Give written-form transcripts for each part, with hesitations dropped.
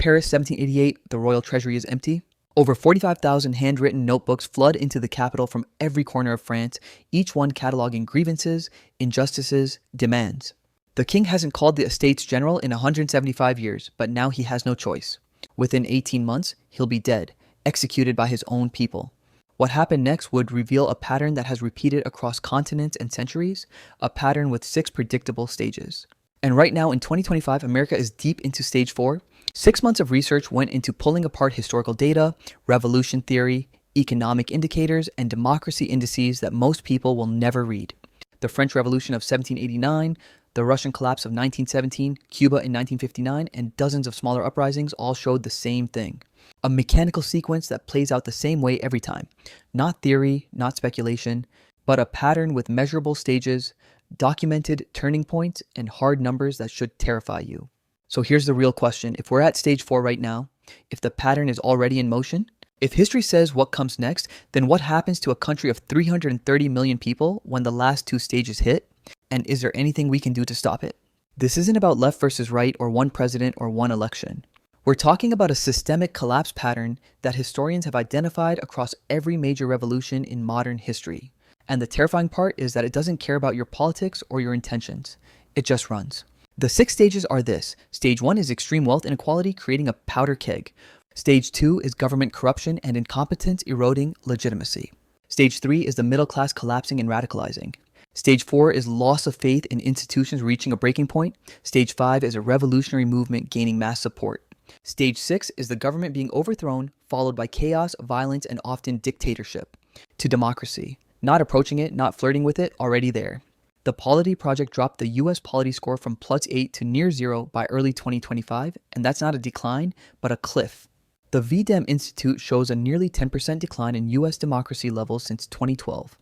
Paris, 1788, the royal treasury is empty. Over 45,000 handwritten notebooks flood into the capital from every corner of France, each one cataloging grievances, injustices, demands. The king hasn't called the Estates General in 175 years, but now he has no choice. Within 18 months, he'll be dead, executed by his own people. What happened next would reveal a pattern that has repeated across continents and centuries, a pattern with 6 predictable stages. And right now in 2025, America is deep into stage 4. 6 months of research went into pulling apart historical data, revolution theory, economic indicators, and democracy indices that most people will never read. The French Revolution of 1789, the Russian collapse of 1917, Cuba in 1959, and dozens of smaller uprisings all showed the same thing. A mechanical sequence that plays out the same way every time. Not theory, not speculation, but a pattern with measurable stages, documented turning points, and hard numbers that should terrify you. So here's the real question. If we're at stage 4 right now, if the pattern is already in motion, if history says what comes next, then what happens to a country of 330 million people when the last 2 stages hit? And is there anything we can do to stop it? This isn't about left versus right or one president or one election. We're talking about a systemic collapse pattern that historians have identified across every major revolution in modern history. And the terrifying part is that it doesn't care about your politics or your intentions. It just runs. The 6 stages are this. Stage 1 is extreme wealth inequality creating a powder keg. Stage 2 is government corruption and incompetence eroding legitimacy. Stage 3 is the middle class collapsing and radicalizing. Stage 4 is loss of faith in institutions reaching a breaking point. Stage 5 is a revolutionary movement gaining mass support. Stage 6 is the government being overthrown, followed by chaos, violence, and often dictatorship. To democracy. Not approaching it, not flirting with it, already there. The Polity Project dropped the US polity score from +8 to near 0 by early 2025, and that's not a decline, but a cliff. The VDEM Institute shows a nearly 10% decline in US democracy levels since 2012,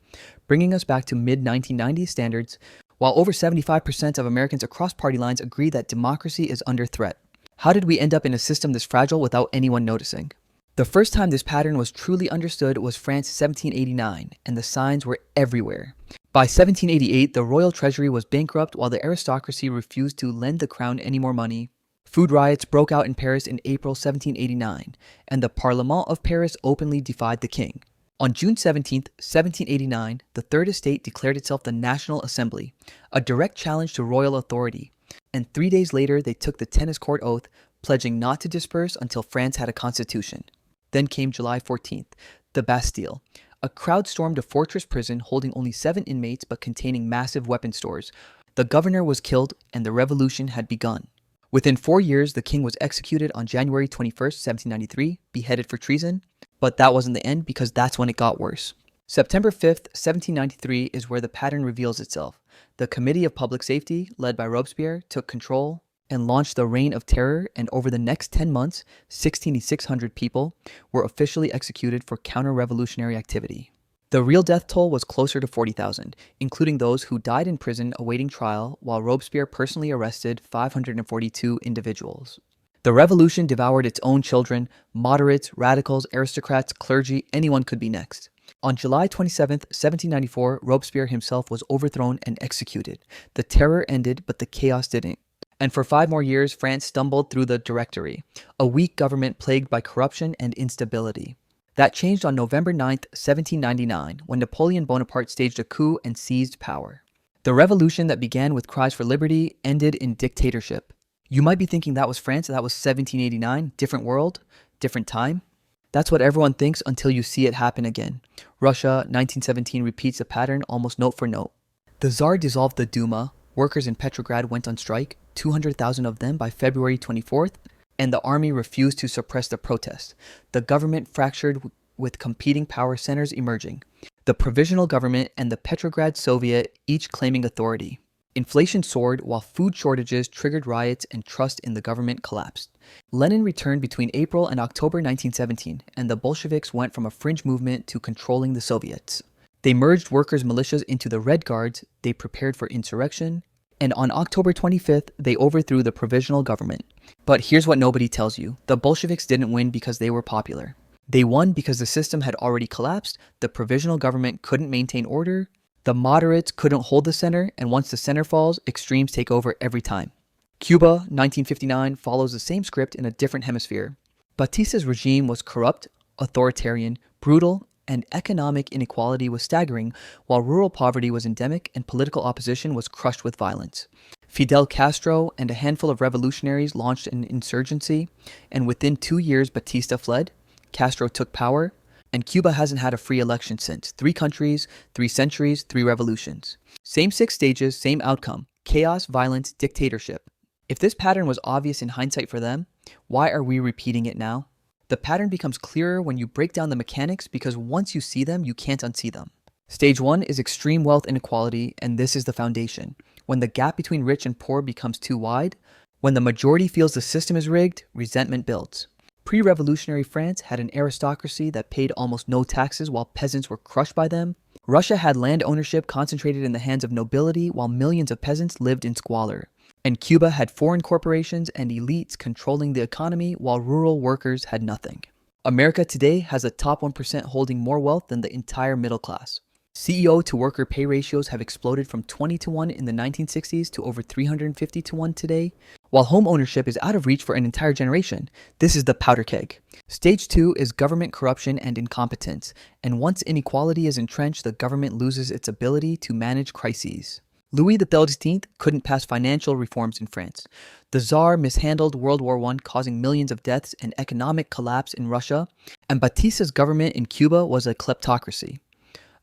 bringing us back to mid-1990s standards, while over 75% of Americans across party lines agree that democracy is under threat. How did we end up in a system this fragile without anyone noticing? The first time this pattern was truly understood was France 1789, and the signs were everywhere. By 1788, the royal treasury was bankrupt while the aristocracy refused to lend the crown any more money. Food riots broke out in Paris in April 1789, and the Parlement of Paris openly defied the king. On June 17, 1789, the Third Estate declared itself the National Assembly, a direct challenge to royal authority. And 3 days later, they took the tennis court oath, pledging not to disperse until France had a constitution. Then came July 14th, the Bastille. A crowd stormed a fortress prison holding only 7 inmates but containing massive weapon stores. The governor was killed and the revolution had begun. Within 4 years, the king was executed on January 21st, 1793, beheaded for treason. But that wasn't the end because that's when it got worse. September 5th, 1793 is where the pattern reveals itself. The Committee of Public Safety, led by Robespierre, took control and launched the Reign of Terror, and over the next 10 months, 1,600 people were officially executed for counter-revolutionary activity. The real death toll was closer to 40,000, including those who died in prison awaiting trial, while Robespierre personally arrested 542 individuals. The revolution devoured its own children, moderates, radicals, aristocrats, clergy, anyone could be next. On July 27, 1794, Robespierre himself was overthrown and executed. The terror ended, but the chaos didn't. And for 5 more years, France stumbled through the Directory, a weak government plagued by corruption and instability. That changed on November 9, 1799, when Napoleon Bonaparte staged a coup and seized power. The revolution that began with cries for liberty ended in dictatorship. You might be thinking that was France, that was 1789, different world, different time. That's what everyone thinks until you see it happen again. Russia, 1917 repeats the pattern almost note for note. The Tsar dissolved the Duma, workers in Petrograd went on strike, 200,000 of them by February 24th, and the army refused to suppress the protests. The government fractured with competing power centers emerging. The Provisional Government and the Petrograd Soviet each claiming authority. Inflation soared while food shortages triggered riots and trust in the government collapsed. Lenin returned between April and October 1917, and the Bolsheviks went from a fringe movement to controlling the Soviets. They merged workers' militias into the Red Guards, they prepared for insurrection, and on October 25th, they overthrew the provisional government. But here's what nobody tells you. The Bolsheviks didn't win because they were popular. They won because the system had already collapsed, the provisional government couldn't maintain order, the moderates couldn't hold the center, and once the center falls, extremes take over every time. Cuba, 1959, follows the same script in a different hemisphere. Batista's regime was corrupt, authoritarian, brutal, and economic inequality was staggering, while rural poverty was endemic and political opposition was crushed with violence. Fidel Castro and a handful of revolutionaries launched an insurgency, and within 2 years Batista fled, Castro took power, and Cuba hasn't had a free election since. 3 countries, 3 centuries, 3 revolutions. Same 6 stages, same outcome. Chaos, violence, dictatorship. If this pattern was obvious in hindsight for them, why are we repeating it now? The pattern becomes clearer when you break down the mechanics because once you see them, you can't unsee them. Stage 1 is extreme wealth inequality, and this is the foundation. When the gap between rich and poor becomes too wide, when the majority feels the system is rigged, resentment builds. Pre-revolutionary France had an aristocracy that paid almost no taxes while peasants were crushed by them. Russia had land ownership concentrated in the hands of nobility while millions of peasants lived in squalor. And Cuba had foreign corporations and elites controlling the economy while rural workers had nothing. America today has the top 1% holding more wealth than the entire middle class. CEO to worker pay ratios have exploded from 20-1 in the 1960s to over 350-1 today. While home ownership is out of reach for an entire generation, this is the powder keg. Stage 2 is government corruption and incompetence, and once inequality is entrenched, the government loses its ability to manage crises. Louis XIII couldn't pass financial reforms in France. The Tsar mishandled World War I, causing millions of deaths and economic collapse in Russia, and Batista's government in Cuba was a kleptocracy.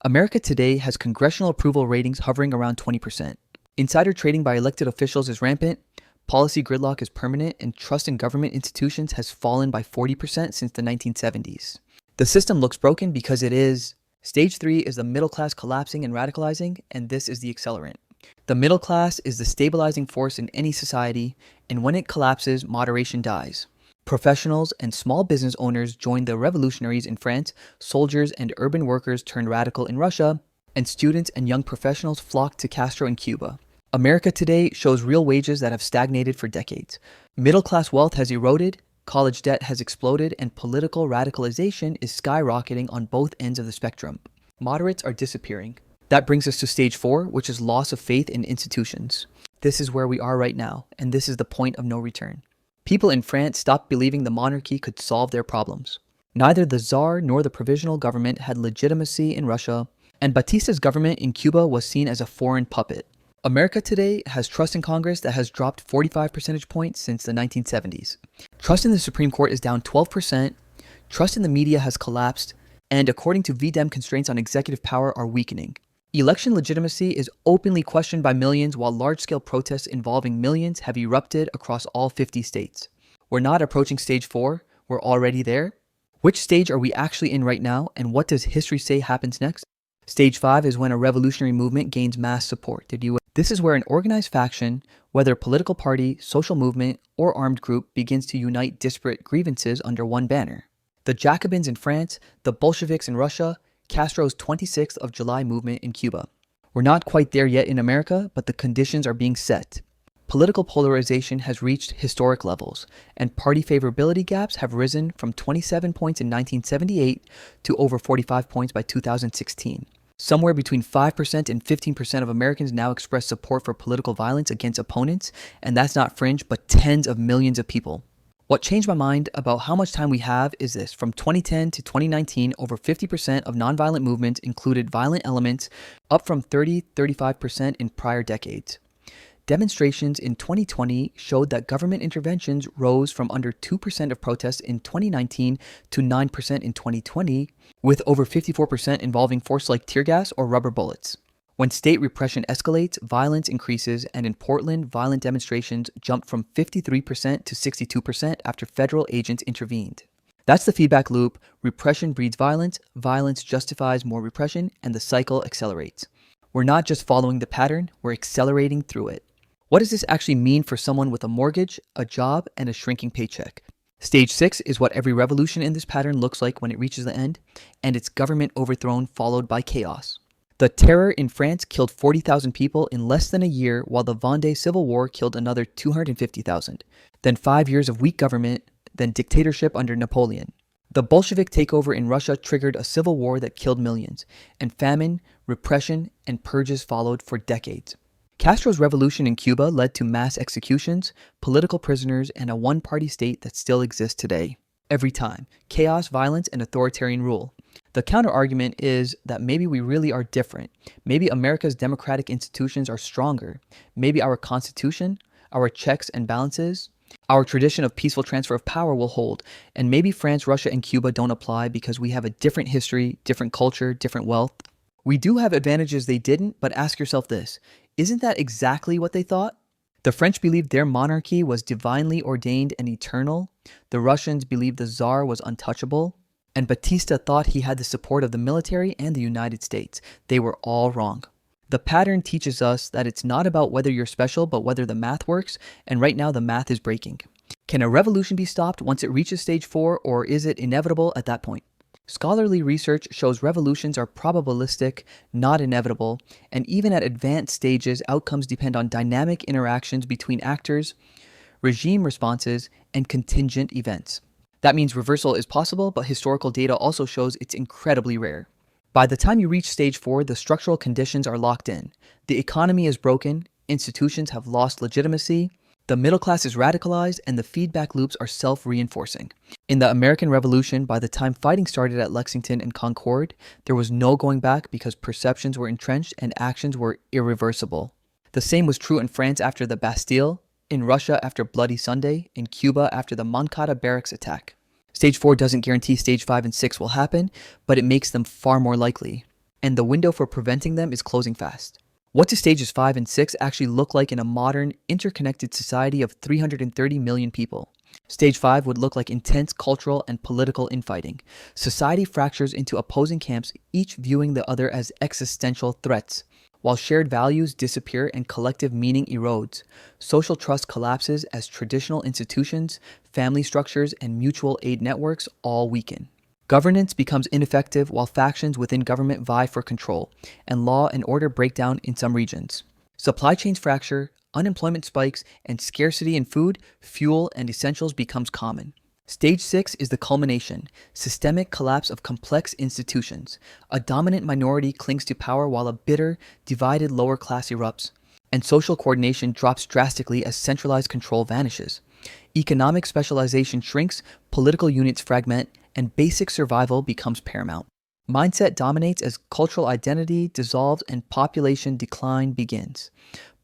America today has congressional approval ratings hovering around 20%. Insider trading by elected officials is rampant, policy gridlock is permanent, and trust in government institutions has fallen by 40% since the 1970s. The system looks broken because it is. Stage 3 is the middle class collapsing and radicalizing, and this is the accelerant. The middle class is the stabilizing force in any society, and when it collapses, moderation dies. Professionals and small business owners joined the revolutionaries in France, soldiers and urban workers turned radical in Russia, and students and young professionals flocked to Castro in Cuba. America today shows real wages that have stagnated for decades. Middle-class wealth has eroded, college debt has exploded, and political radicalization is skyrocketing on both ends of the spectrum. Moderates are disappearing. That brings us to stage 4, which is loss of faith in institutions. This is where we are right now, and this is the point of no return. People in France stopped believing the monarchy could solve their problems. Neither the Tsar nor the provisional government had legitimacy in Russia, and Batista's government in Cuba was seen as a foreign puppet. America today has trust in Congress that has dropped 45 percentage points since the 1970s. Trust in the Supreme Court is down 12%, trust in the media has collapsed, and according to VDEM, constraints on executive power are weakening. Election legitimacy is openly questioned by millions while large-scale protests involving millions have erupted across all 50 states. We're not approaching stage 4, we're already there. Which stage are we actually in right now, and what does history say happens next? Stage 5 is when a revolutionary movement gains mass support. This is where an organized faction, whether political party, social movement, or armed group, begins to unite disparate grievances under one banner. The Jacobins in France, the Bolsheviks in Russia, Castro's 26th of July movement in Cuba. We're not quite there yet in America, but the conditions are being set. Political polarization has reached historic levels, and party favorability gaps have risen from 27 points in 1978 to over 45 points by 2016. Somewhere between 5% and 15% of Americans now express support for political violence against opponents, and that's not fringe, but tens of millions of people. What changed my mind about how much time we have is this. From 2010 to 2019, over 50% of nonviolent movements included violent elements, up from 30-35% in prior decades. Demonstrations in 2020 showed that government interventions rose from under 2% of protests in 2019 to 9% in 2020, with over 54% involving force like tear gas or rubber bullets. When state repression escalates, violence increases, and in Portland, violent demonstrations jumped from 53% to 62% after federal agents intervened. That's the feedback loop. Repression breeds violence, violence justifies more repression, and the cycle accelerates. We're not just following the pattern, we're accelerating through it. What does this actually mean for someone with a mortgage, a job, and a shrinking paycheck? Stage 6 is what every revolution in this pattern looks like when it reaches the end, and it's government overthrown followed by chaos. The terror in France killed 40,000 people in less than a year, while the Vendée Civil War killed another 250,000. Then 5 years of weak government, then dictatorship under Napoleon. The Bolshevik takeover in Russia triggered a civil war that killed millions, and famine, repression, and purges followed for decades. Castro's revolution in Cuba led to mass executions, political prisoners, and a one-party state that still exists today. Every time, chaos, violence, and authoritarian rule. The counter-argument is that maybe we really are different. Maybe America's democratic institutions are stronger. Maybe our Constitution, our checks and balances, our tradition of peaceful transfer of power will hold. And maybe France, Russia, and Cuba don't apply because we have a different history, different culture, different wealth. We do have advantages they didn't, but ask yourself this. Isn't that exactly what they thought? The French believed their monarchy was divinely ordained and eternal. The Russians believed the Tsar was untouchable. And Batista thought he had the support of the military and the United States. They were all wrong. The pattern teaches us that it's not about whether you're special, but whether the math works, and right now the math is breaking. Can a revolution be stopped once it reaches stage 4, or is it inevitable at that point? Scholarly research shows revolutions are probabilistic, not inevitable, and even at advanced stages, outcomes depend on dynamic interactions between actors, regime responses, and contingent events. That means reversal is possible, but historical data also shows it's incredibly rare. By the time you reach stage 4, the structural conditions are locked in. The economy is broken, institutions have lost legitimacy, the middle class is radicalized, and the feedback loops are self-reinforcing. In the American Revolution, by the time fighting started at Lexington and Concord, there was no going back because perceptions were entrenched and actions were irreversible. The same was true in France after the Bastille, in Russia after Bloody Sunday, in Cuba after the Moncada barracks attack. Stage 4 doesn't guarantee stage 5 and 6 will happen, but it makes them far more likely. And the window for preventing them is closing fast. What do stages 5 and 6 actually look like in a modern, interconnected society of 330 million people? Stage 5 would look like intense cultural and political infighting. Society fractures into opposing camps, each viewing the other as existential threats. While shared values disappear and collective meaning erodes, social trust collapses as traditional institutions, family structures, and mutual aid networks all weaken. Governance becomes ineffective while factions within government vie for control, and law and order break down in some regions. Supply chains fracture, unemployment spikes, and scarcity in food, fuel, and essentials becomes common. Stage 6 is the culmination, systemic collapse of complex institutions. A dominant minority clings to power while a bitter, divided lower class erupts, and social coordination drops drastically as centralized control vanishes. Economic specialization shrinks, political units fragment, and basic survival becomes paramount. Mindset dominates as cultural identity dissolves and population decline begins.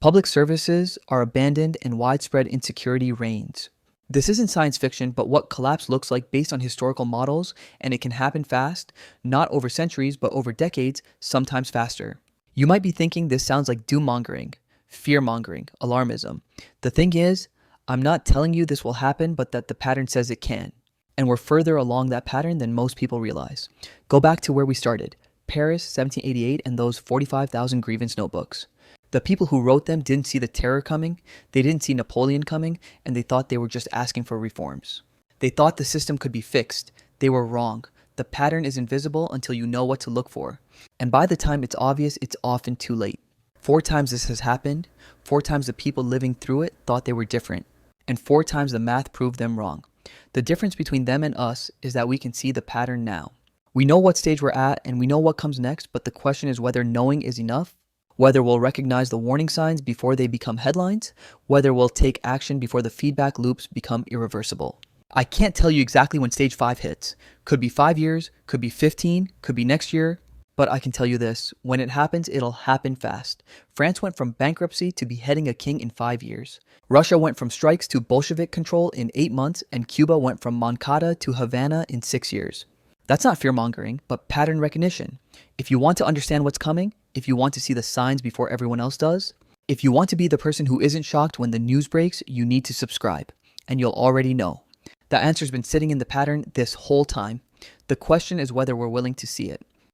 Public services are abandoned and widespread insecurity reigns. This isn't science fiction, but what collapse looks like based on historical models, and it can happen fast, not over centuries, but over decades, sometimes faster. You might be thinking this sounds like doom-mongering, fear-mongering, alarmism. The thing is, I'm not telling you this will happen, but that the pattern says it can. And we're further along that pattern than most people realize. Go back to where we started, Paris, 1788, and those 45,000 grievance notebooks. The people who wrote them didn't see the terror coming, they didn't see Napoleon coming, and they thought they were just asking for reforms. They thought the system could be fixed. They were wrong. The pattern is invisible until you know what to look for. And by the time it's obvious, it's often too late. 4 times this has happened. 4 times the people living through it thought they were different. And 4 times the math proved them wrong. The difference between them and us is that we can see the pattern now. We know what stage we're at and we know what comes next, but the question is whether knowing is enough, whether we'll recognize the warning signs before they become headlines, whether we'll take action before the feedback loops become irreversible. I can't tell you exactly when stage 5 hits. Could be 5 years, could be 15, could be next year, but I can tell you this, when it happens, it'll happen fast. France went from bankruptcy to beheading a king in 5 years. Russia went from strikes to Bolshevik control in 8 months, and Cuba went from Moncada to Havana in 6 years. That's not fear-mongering, but pattern recognition. If you want to understand what's coming, if you want to see the signs before everyone else does, if you want to be the person who isn't shocked when the news breaks, you need to subscribe, and you'll already know. The answer's been sitting in the pattern this whole time. The question is whether we're willing to see it.